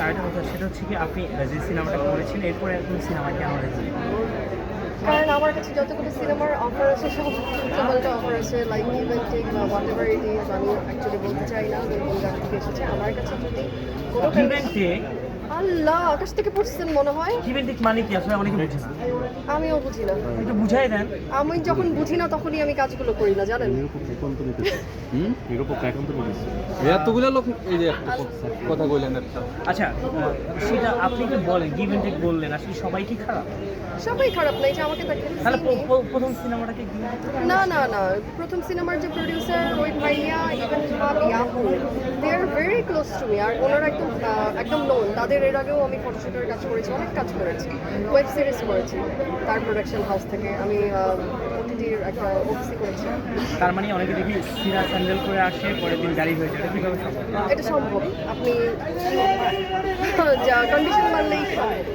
আরেকটা কথা সেটা হচ্ছে কি আপনি যে সিনেমাটা করেছেন এরপরে এরকম সিনেমা কেন দেখেন? কারণ আমার কাছে যতগুলো সিনেমার অফার আছে সব সিনেমাটা অফার আছে লাইক ইভেন্টিং বা হোয়াট এভার ইট ইজ। আমি অ্যাকচুয়ালি বলতে চাই না যে কোন জায়গা থেকে এসেছে। আমার কাছে যদি কোনো ইভেন্টে আল্লাহ আকাশ থেকে পড়ছেন মনে হয়। ইভেন্টিক মানে কি আসলে অনেকে বুঝে না, আমিও বুঝি না। একটু বুঝাই দেন। আমি যখন বুঝি না তখনই আমি কাজগুলো করি না, জানেন। নিরপেক্ষ একান্ত নিতেছে এতগুলো লোক এই যে একটা কথা কইলেন একটা আচ্ছা সেটা আপনি কি বলেন ইভেন্টিক বললেন আসলে সবাই কি খারাপ? সবাই খারাপ না, এই যে আমাকে দেখেন। তাহলে প্রথম সিনেমাটাকে না না না, প্রথম সিনেমার যে প্রডিউসার ওই ভাইয়া ইভেন ভাবি আপু they are very close to me. আর ওনারা একদম একদম নোন। তাদের এর আগেও আমি ফটোশুটের কাজ করেছি, অনেক কাজ করেছি, ওয়েব সিরিজ করেছি তার প্রোডাকশন হাউস থেকে। আমি ওটিটির একটা ওবিসি করেছি। তার মানে অনেকে দেখি সিরা স্যান্ডেল করে আসে পরের দিন গাড়ি হয়ে যায়, এটা কিভাবে সম্ভব? এটা সম্ভব, আপনি যা কন্ডিশন মানলেই সম্ভব।